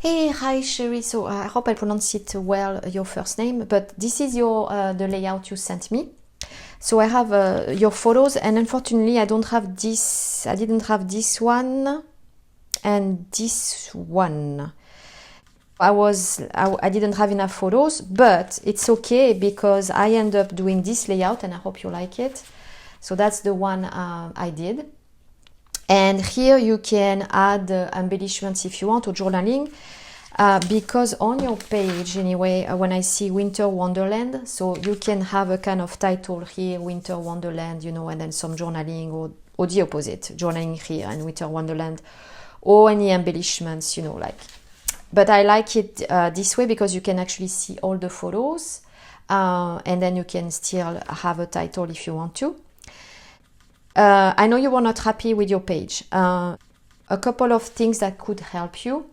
Hey, hi Sherry. So I hope I pronounce it well, your first name, but this is your the layout you sent me. So I have your photos, and unfortunately I don't have this. I didn't have this one and this one. I didn't have enough photos, but it's okay because I end up doing this layout, and I hope you like it. So that's the one I did. And here you can add embellishments if you want, or journaling, because on your page anyway, when I see Winter Wonderland, so you can have a kind of title here, Winter Wonderland, you know, and then some journaling, or the opposite, journaling here and Winter Wonderland, or any embellishments, you know, like. But I like it this way because you can actually see all the photos, and then you can still have a title if you want to. I know you were not happy with your page. A couple of things that could help you.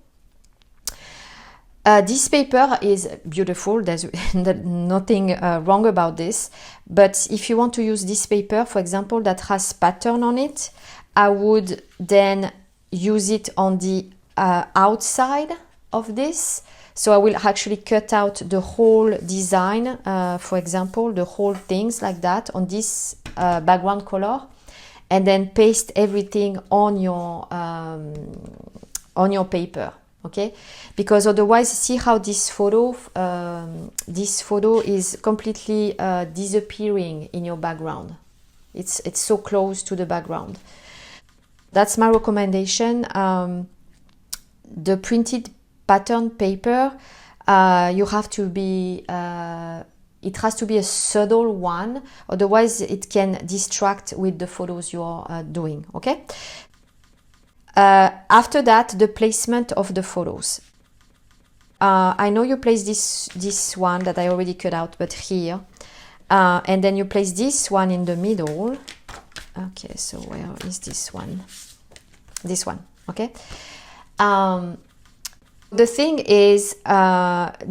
This paper is beautiful. There's nothing wrong about this. But if you want to use this paper, for example, that has pattern on it, I would then use it on the outside of this. So I will actually cut out the whole design, for example, the whole things like that on this background color, and then paste everything on your paper, okay? Because otherwise, see how this photo is completely disappearing in your background. It's so close to the background. That's my recommendation. The printed pattern paper, you have to be. It has to be a subtle one, otherwise it can distract with the photos you are doing, okay? After that, the placement of the photos. I know you place this one that I already cut out, but here. And then you place this one in the middle. Okay, so where is this one? This one, okay? The thing is,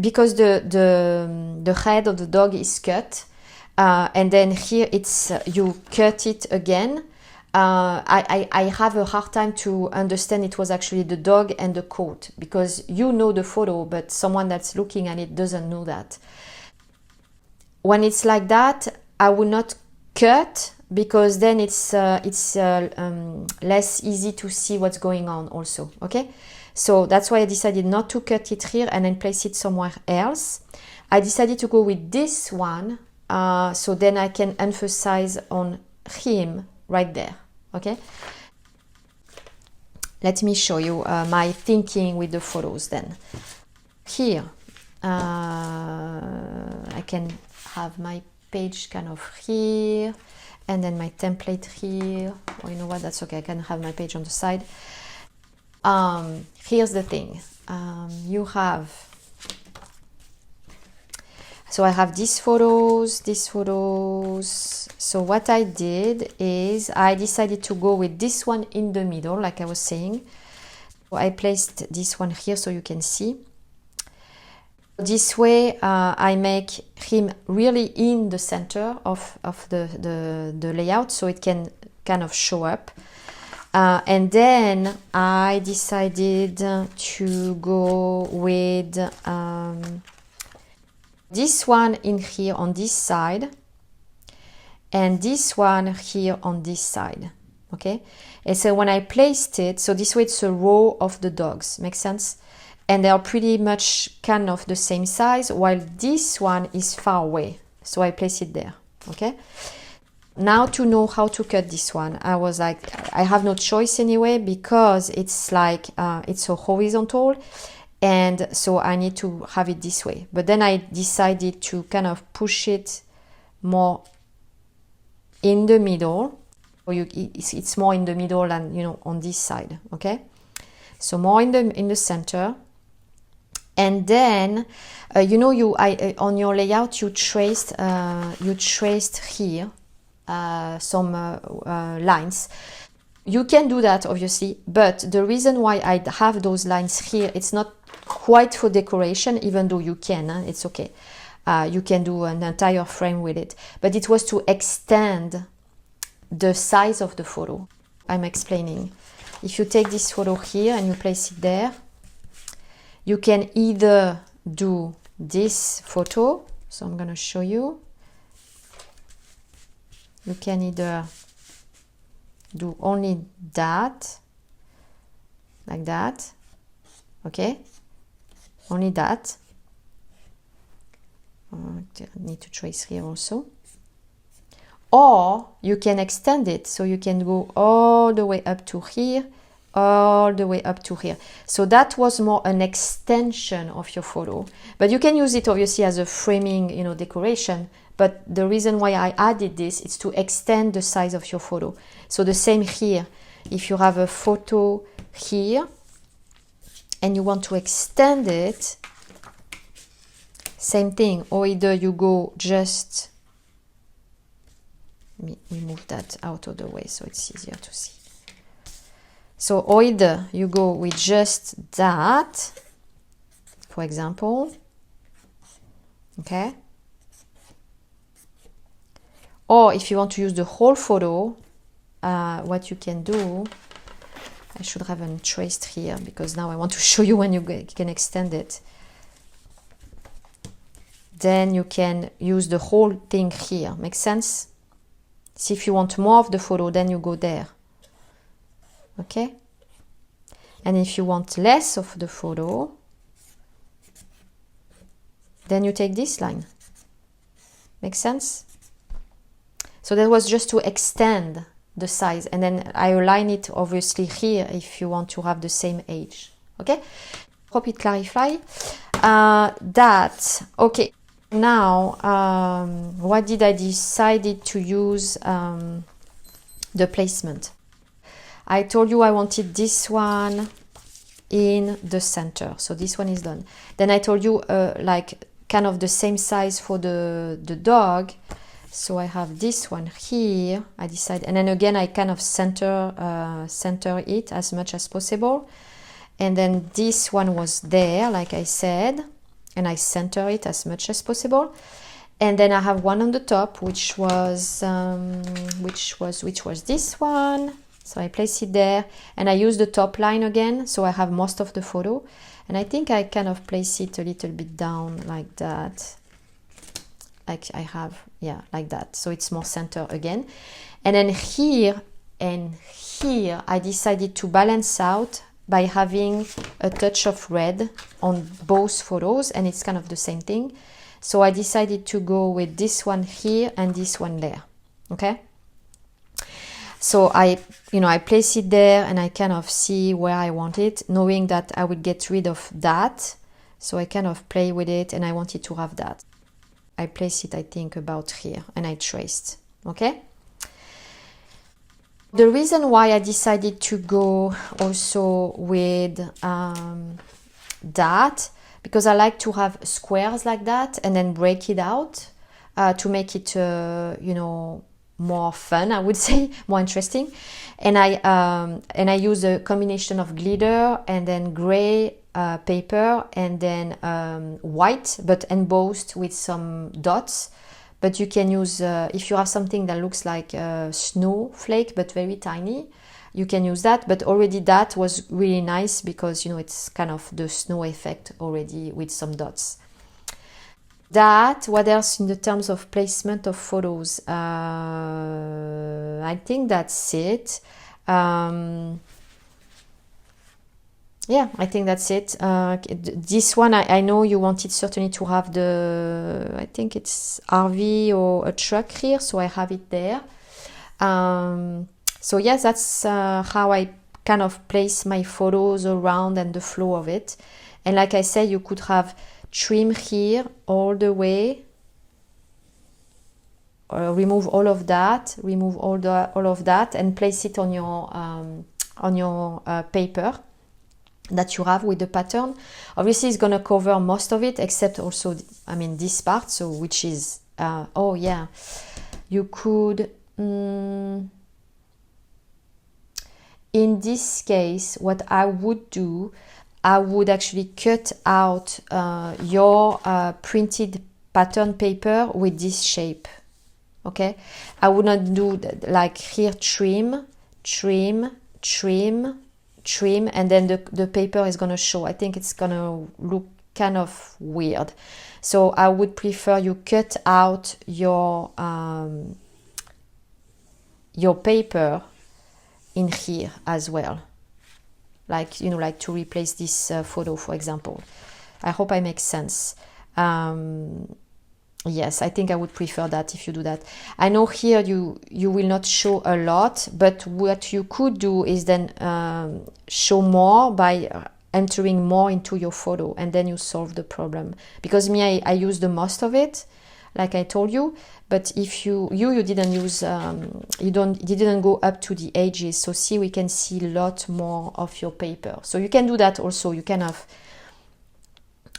because the head of the dog is cut, and then here it's you cut it again. I have a hard time to understand it was actually the dog and the coat, because you know the photo, but someone that's looking at it doesn't know that. When it's like that, I will not cut, because then it's less easy to see what's going on also, okay? So that's why I decided not to cut it here and then place it somewhere else. I decided to go with this one, so then I can emphasize on him right there, okay? Let me show you my thinking with the photos then. Here, I can have my page kind of here, and then my template here. Oh, you know what, that's okay, I can have my page on the side. Here's the thing, you have, so I have these photos. So what I did is I decided to go with this one in the middle, like I was saying. So I placed this one here so you can see. This way I make him really in the center of the layout, so it can kind of show up. And then I decided to go with this one in here on this side, and this one here on this side, okay? And so when I placed it, so this way it's a row of the dogs, makes sense? And they are pretty much kind of the same size, while this one is far away, so I place it there, okay? Now to know how to cut this one, I was like, I have no choice anyway, because it's like, it's so horizontal, and so I need to have it this way. But then I decided to kind of push it more in the middle, or it's more in the middle than, you know, on this side, okay? So more in the center. And then, you know, on your layout you traced here some lines. You can do that obviously, but the reason why I have those lines here, it's not quite for decoration, even though you can, it's okay. You can do an entire frame with it, but it was to extend the size of the photo. I'm explaining. If you take this photo here and you place it there, you can either do this photo, so I'm going to show you. You can either do only that, like that, okay, only that. I need to trace here also. Or you can extend it, so you can go all the way up to here, all the way up to here. So that was more an extension of your photo, but you can use it obviously as a framing, you know, decoration. But the reason why I added this is to extend the size of your photo. So the same here, if you have a photo here and you want to extend it, same thing, or either you go just, let me move that out of the way so it's easier to see. So or either you go with just that, for example, okay? Or if you want to use the whole photo, what you can do, I should have traced here because now I want to show you when you can extend it. Then you can use the whole thing here. Makes sense? See, if you want more of the photo, then you go there. Okay? And if you want less of the photo, then you take this line. Makes sense? So that was just to extend the size, and then I align it obviously here if you want to have the same age. Okay? Hope it clarify that. Okay. Now, what did I decided to use the placement? I told you I wanted this one in the center, so this one is done. Then I told you like kind of the same size for the dog, so I have this one here. I decided, and then again I kind of center it as much as possible, and then this one was there, like I said, and I center it as much as possible. And then I have one on the top, which was this one. So I place it there, and I use the top line again, so I have most of the photo. And I think I kind of place it a little bit down like that. Like I have, yeah, like that. So it's more center again. And then here and here, I decided to balance out by having a touch of red on both photos, and it's kind of the same thing. So I decided to go with this one here and this one there, okay? So I place it there, and I kind of see where I want it, knowing that I would get rid of that. So I kind of play with it, and I wanted to have that. I place it, I think, about here, and I traced, okay? The reason why I decided to go also with that, because I like to have squares like that and then break it out to make it, more fun, I would say, more interesting. And I use a combination of glitter and then gray paper and then white, but embossed with some dots. But you can use, if you have something that looks like a snowflake but very tiny, you can use that. But already that was really nice because, it's kind of the snow effect already with some dots. That, what else in the terms of placement of photos? I think that's it. Yeah, I think that's it. This one, I know you wanted certainly to have I think it's RV or a truck here, so I have it there. So yes, that's how I kind of place my photos around and the flow of it. And like I said, you could have trim here all the way, or remove all of that, all of that, and place it on your paper that you have with the pattern. Obviously, it's gonna cover most of it, except also, this part. So, which is, you could. In this case, what I would do, I would actually cut out your printed pattern paper with this shape. Okay, I would not do like here trim, trim, and then the paper is going to show. I think it's going to look kind of weird. So I would prefer you cut out your paper in here as well, like, you know, like to replace this photo, for example. I hope I make sense. Yes, I think I would prefer that if you do that. I know here you will not show a lot, but what you could do is then show more by entering more into your photo, and then you solve the problem. Because me, I use the most of it, like I told you. But if you didn't use, you didn't go up to the edges. So see, we can see a lot more of your paper. So you can do that also. You kind of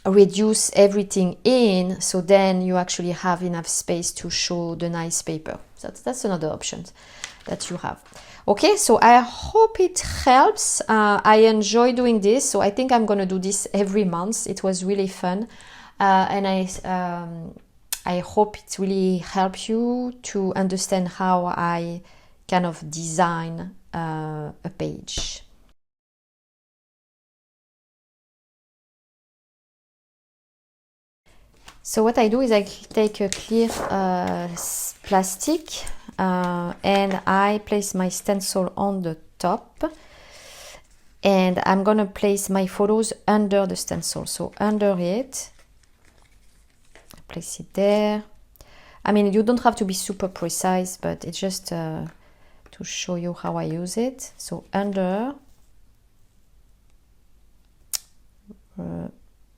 reduce everything in, so then you actually have enough space to show the nice paper. So that's another option that you have. Okay, so I hope it helps. I enjoy doing this, so I think I'm gonna do this every month. It was really fun, and I hope it really helps you to understand how I kind of design a page. So what I do is I take a clear plastic and I place my stencil on the top, and I'm gonna place my photos under the stencil. So under it, I place it there. I mean, you don't have to be super precise, but it's just to show you how I use it. So under,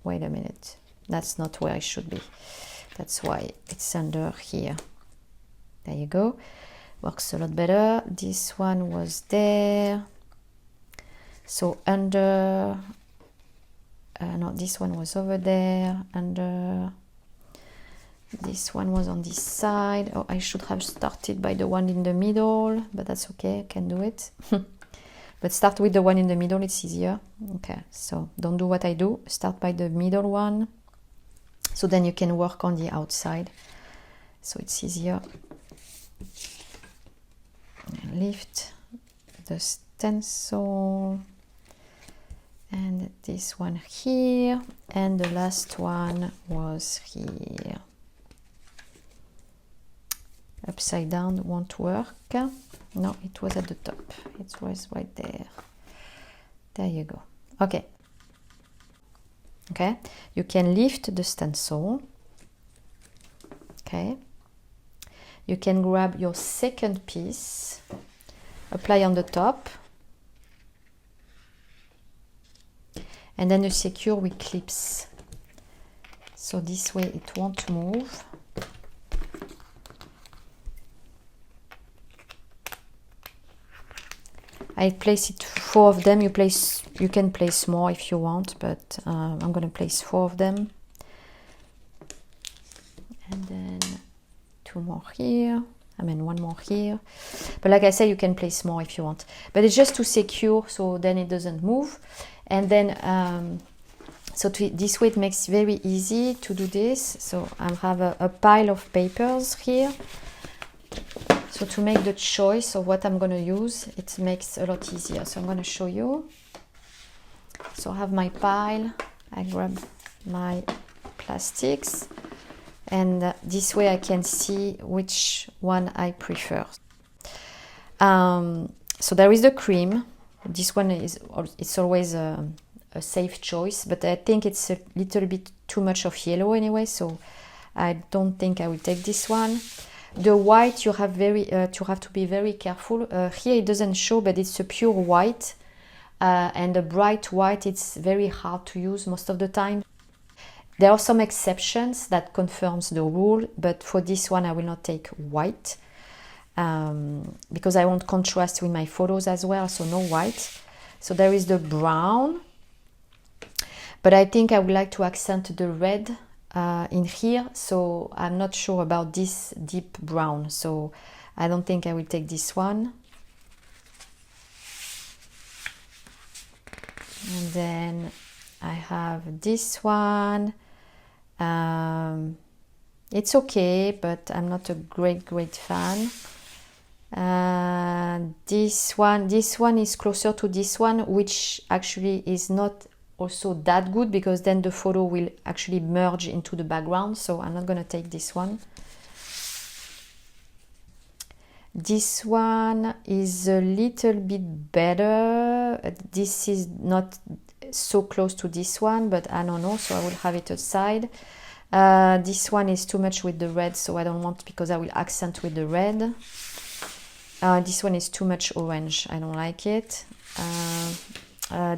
wait a minute. That's not where it should be. That's why it's under here. There you go. Works a lot better. This one was there. So under, no, this one was over there. Under, this one was on this side. Oh, I should have started by the one in the middle, but that's okay, I can do it. But start with the one in the middle, it's easier. Okay, so don't do what I do. Start by the middle one. So then you can work on the outside, so it's easier. Lift the stencil, and this one here, and the last one was here. Upside down won't work. No, it was at the top. It was right there. There you go. Okay. Okay, you can lift the stencil. Okay, you can grab your second piece, apply on the top, and then you secure with clips. So this way it won't move. I place it 4 of them. You can place more if you want, but I'm gonna place 4 of them, and then 2 more here. I mean 1 more here. But like I said, you can place more if you want. But it's just to secure, so then it doesn't move. And then this way it makes it very easy to do this. So I have a pile of papers here. So to make the choice of what I'm going to use, it makes a lot easier. So I'm going to show you. So I have my pile, I grab my plastics, and this way I can see which one I prefer. So there is the cream. This one it's always a safe choice, but I think it's a little bit too much of yellow anyway, so I don't think I will take this one. The white, you have to be very careful. Here it doesn't show, but it's a pure white, and a bright white, it's very hard to use most of the time. There are some exceptions that confirms the rule, but for this one I will not take white, because I want contrast with my photos as well, so no white. So there is the brown, but I think I would like to accent the red in here, so I'm not sure about this deep brown, so I don't think I will take this one. And then I have this one. It's okay, but I'm not a great fan. This one is closer to this one, which actually is not also that good because then the photo will actually merge into the background. So I'm not going to take this one. This one is a little bit better. This is not so close to this one, but I don't know, so I will have it aside. This one is too much with the red, so I don't want, because I will accent with the red. This one is too much orange, I don't like it.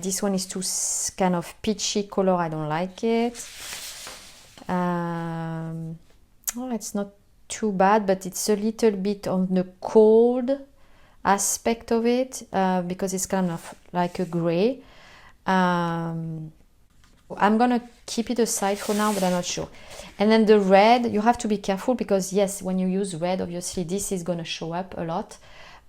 This one is too kind of peachy color, I don't like it. Oh, it's not too bad, but it's a little bit on the cold aspect of it, because it's kind of like a gray. I'm gonna keep it aside for now, but I'm not sure. And then the red, you have to be careful because yes, when you use red, obviously this is gonna show up a lot.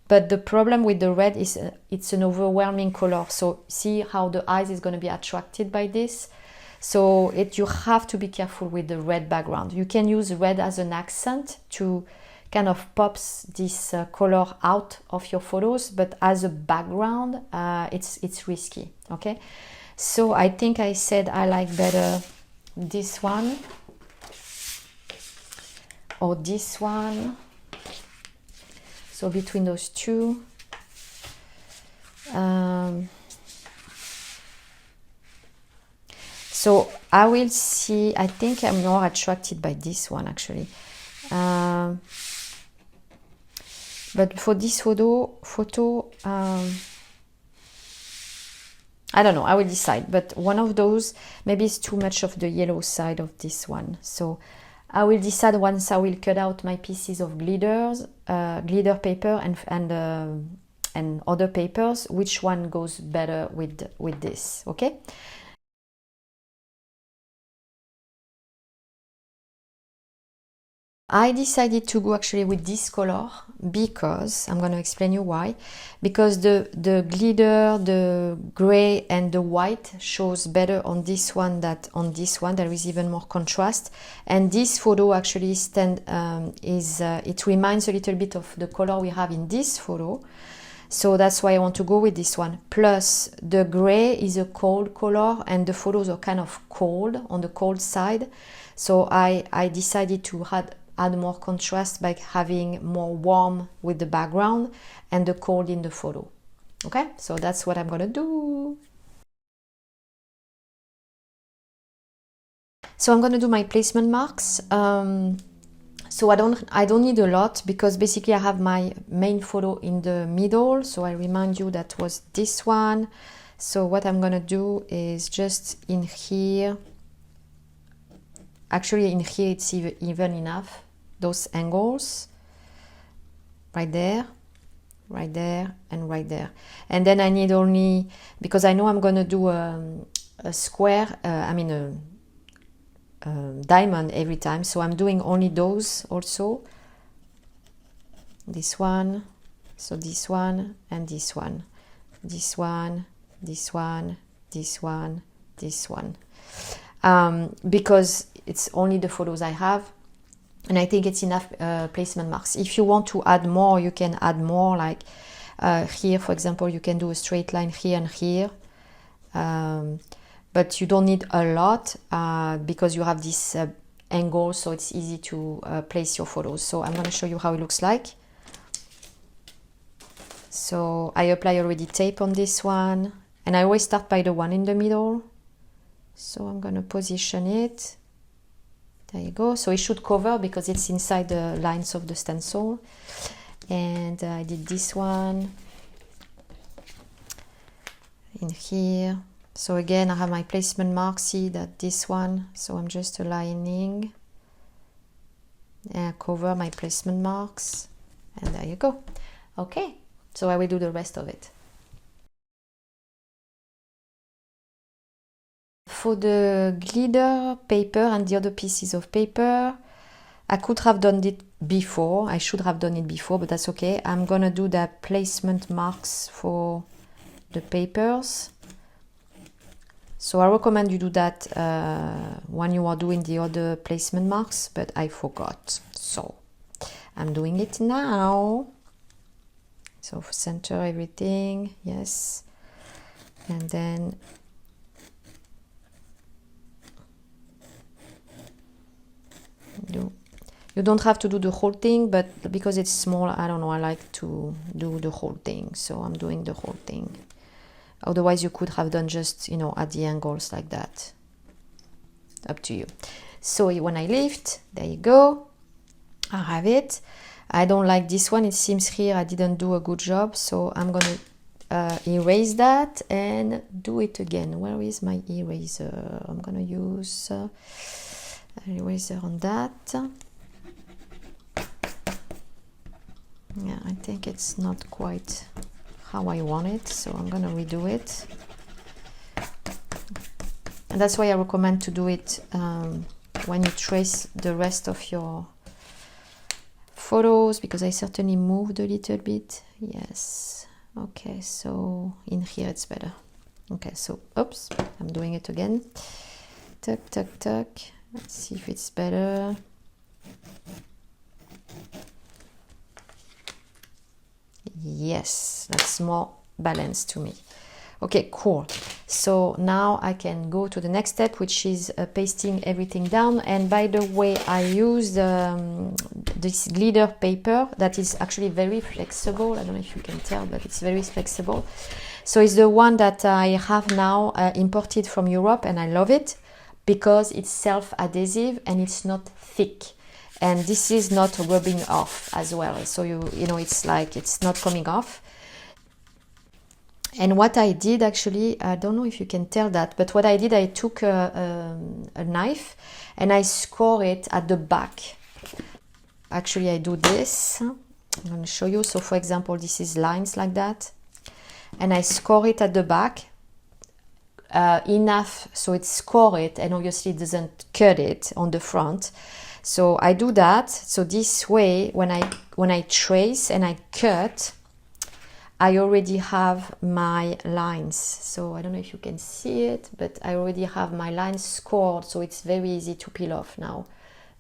But the problem with the red is it's an overwhelming color. So see how the eyes is gonna be attracted by this. So you have to be careful with the red background. You can use red as an accent to kind of pops this color out of your photos, but as a background, it's risky, okay? So I think I said I like better this one or this one. So between those two. So I will see, I think I'm more attracted by this one actually. But for this photo, I don't know, I will decide. But one of those, maybe it's too much of the yellow side of this one. So I will decide once I will cut out my pieces of glitter paper and other papers, which one goes better with this, okay? I decided to go actually with this color because, I'm going to explain you why, because the glitter, the gray and the white shows better on this one than on this one. There is even more contrast, and this photo actually it reminds a little bit of the color we have in this photo. So that's why I want to go with this one. Plus the gray is a cold color and the photos are kind of cold, on the cold side. So I decided to add more contrast by having more warm with the background and the cold in the photo. Okay, so that's what I'm gonna do. So I'm gonna do my placement marks. So I don't need a lot because basically I have my main photo in the middle. So I remind you that was this one. So what I'm gonna do is just in here. Actually in here it's even enough. Those angles right there, and right there. And then I need only, because I know I'm gonna do a square, a diamond every time, so I'm doing only those also. This one, so this one, and this one, this one, this one, this one, this one, because it's only the photos I have. And I think it's enough placement marks. If you want to add more, you can add more, like here, for example, you can do a straight line here and here. But you don't need a lot because you have this angle, so it's easy to place your photos. So I'm going to show you how it looks like. So I apply already tape on this one. And I always start by the one in the middle. So I'm going to position it. There you go. So it should cover because it's inside the lines of the stencil. And I did this one in here. So again, I have my placement mark. See that this one. So I'm just aligning and cover my placement marks. And there you go. Okay. So I will do the rest of it. For the glitter paper and the other pieces of paper, I could have done it before. I should have done it before, but that's okay. I'm gonna do the placement marks for the papers. So I recommend you do that when you are doing the other placement marks, but I forgot. So I'm doing it now. So center everything, yes. And then you don't have to do the whole thing, but because it's small, I don't know, I like to do the whole thing, so I'm doing the whole thing. Otherwise you could have done just, you know, at the angles like that. Up to you. So when I lift, there you go, I have it. I don't like this one, it seems here I didn't do a good job, so I'm gonna erase that and do it again. Where is my eraser? I'm gonna use an eraser on that. Yeah, I think it's not quite how I want it, so I'm gonna redo it. And that's why I recommend to do it when you trace the rest of your photos, because I certainly moved a little bit. Yes. Okay, so in here it's better. Okay, so oops, I'm doing it again. Tuck, tuck, tuck. Let's see if it's better. Yes, that's more balanced to me. Okay, cool. So now I can go to the next step, which is pasting everything down. And by the way, I used this glitter paper that is actually very flexible. I don't know if you can tell, but it's very flexible. So it's the one that I have now imported from Europe, and I love it because it's self-adhesive and it's not thick. And this is not rubbing off as well. So you know, it's like it's not coming off. And what I did actually, I don't know if you can tell that, but what I did, I took a knife and I score it at the back. Actually, I do this. I'm going to show you. So for example, this is lines like that. And I score it at the back enough so it score it, and obviously it doesn't cut it on the front. So I do that. So this way, when I trace and I cut, I already have my lines. So I don't know if you can see it, but I already have my lines scored. So it's very easy to peel off now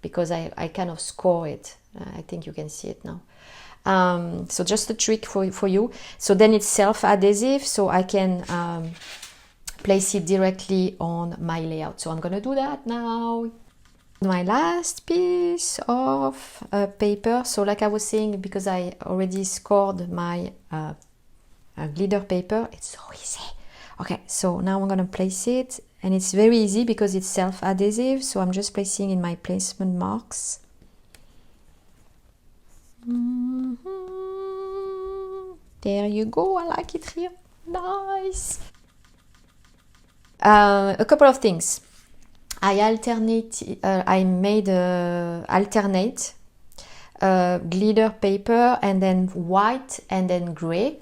because I kind of score it. I think you can see it now. So just a trick for you. So then it's self-adhesive, so I can place it directly on my layout. So I'm going to do that now. My last piece of paper. So like I was saying, because I already scored my glitter paper, it's so easy. Okay, so now I'm gonna place it, and it's very easy because it's self-adhesive. So I'm just placing in my placement marks. There you go. I like it here. Nice. A couple of things. I made alternate glitter paper, and then white, and then gray,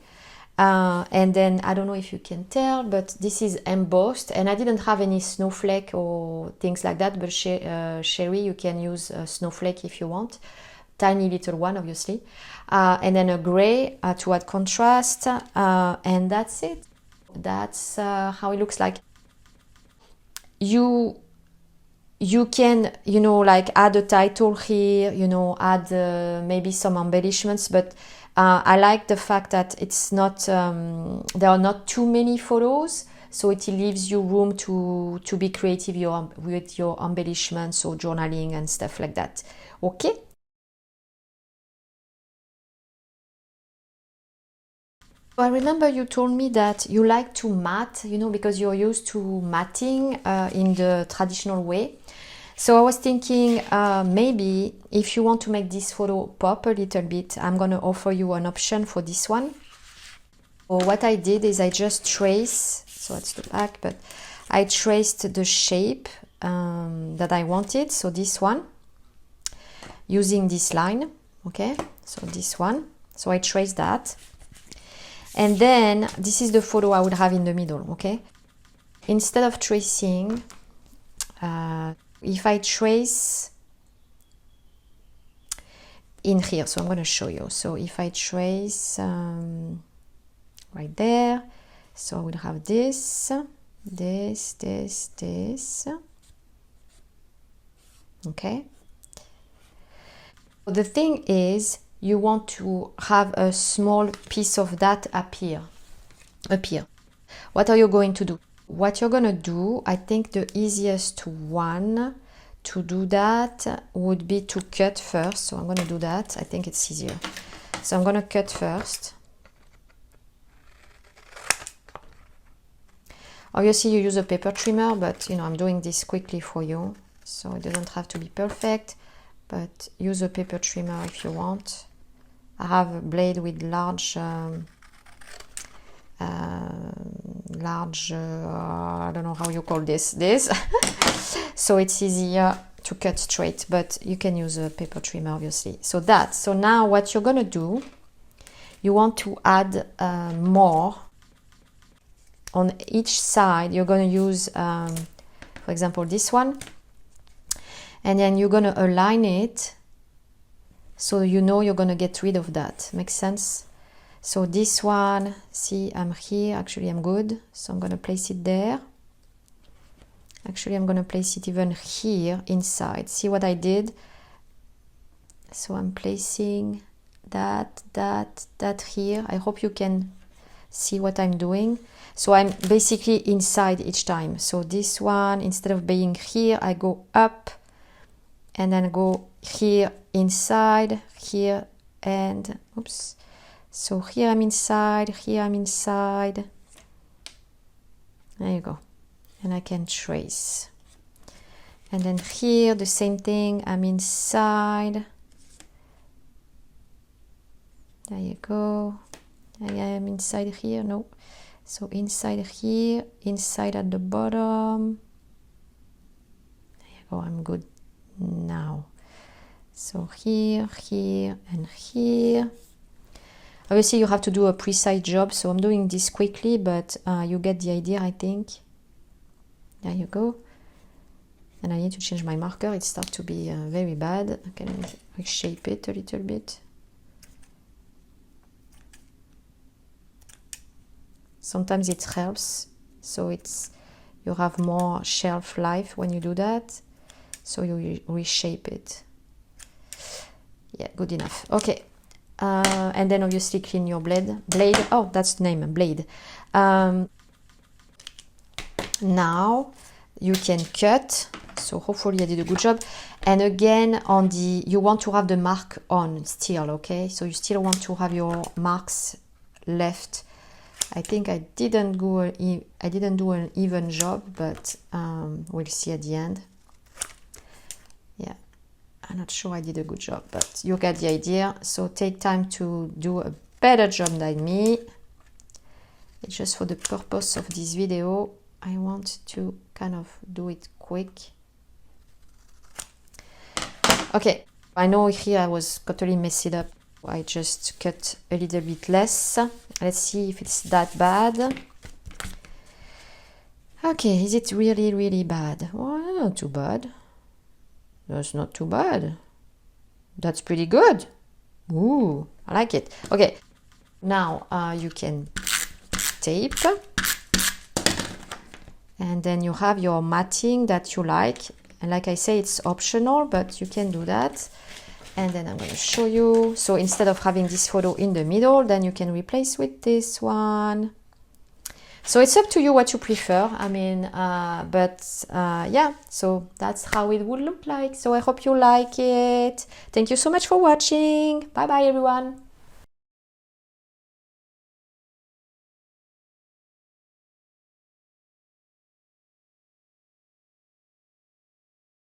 and then I don't know if you can tell, but this is embossed, and I didn't have any snowflake or things like that, but Sherry, you can use a snowflake if you want, tiny little one obviously, and then a gray to add contrast, and that's it. That's how it looks like. You can, you know, like add a title here, you know, add maybe some embellishments, but I like the fact that it's not, there are not too many photos, so it leaves you room to be creative with your embellishments or journaling and stuff like that. Okay? I remember you told me that you like to mat, you know, because you're used to matting in the traditional way. So I was thinking maybe if you want to make this photo pop a little bit, I'm going to offer you an option for this one. So what I did is I just trace, so that's the back, but I traced the shape that I wanted, so this one, using this line, okay, so this one, so I traced that. And then this is the photo I would have in the middle, okay? Instead of tracing, if I trace in here, so I'm going to show you. So if I trace right there, so I would have this, okay? The thing is, you want to have a small piece of that appear. What are you going to do? What you're going to do, I think the easiest one to do that would be to cut first. So I'm going to do that. I think it's easier. So I'm going to cut first. Obviously you use a paper trimmer, but you know, I'm doing this quickly for you. So it doesn't have to be perfect, but use a paper trimmer if you want. I have a blade with large, I don't know how you call this. So it's easier to cut straight, but you can use a paper trimmer, obviously. So now what you're gonna do, you want to add more on each side. You're gonna use, for example, this one, and then you're gonna align it so you know you're gonna get rid of that. Makes sense? So this one, see, I'm here, actually I'm good, so I'm gonna place it there. Actually I'm gonna place it even here inside. See what I did? So I'm placing that here. I hope you can see what I'm doing. So I'm basically inside each time. So this one, instead of being here, I go up and then go here inside, here, and oops. So here I'm inside, here I'm inside. There you go. And I can trace. And then here, the same thing, I'm inside. There you go. I am inside here, no. So inside here, inside at the bottom. There you go, I'm good now. So here, here, and here. Obviously you have to do a precise job, so I'm doing this quickly, but you get the idea, I think. There you go. And I need to change my marker, it starts to be very bad. Okay, let me reshape it a little bit. Sometimes it helps, so you have more shelf life when you do that. So you reshape it. Yeah, good enough. Okay. And then obviously clean your blade. Oh, that's the name, blade. Now you can cut. So hopefully I did a good job. And again, you want to have the mark on still, okay? So you still want to have your marks left. I think I didn't do an even job, but we'll see at the end. Yeah, I'm not sure I did a good job, but you get the idea. So take time to do a better job than me. It's just for the purpose of this video. I want to kind of do it quick. Okay, I know here I was totally messed up. I just cut a little bit less. Let's see if it's that bad. Okay, is it really, really bad? Well, not too bad. That's not too bad. That's pretty good. Ooh, I like it. Okay, now you can tape. And then you have your matting that you like. And like I say, it's optional, but you can do that. And then I'm going to show you. So instead of having this photo in the middle, then you can replace with this one. So it's up to you what you prefer. I mean, yeah, so that's how it would look like. So I hope you like it. Thank you so much for watching. Bye bye, everyone.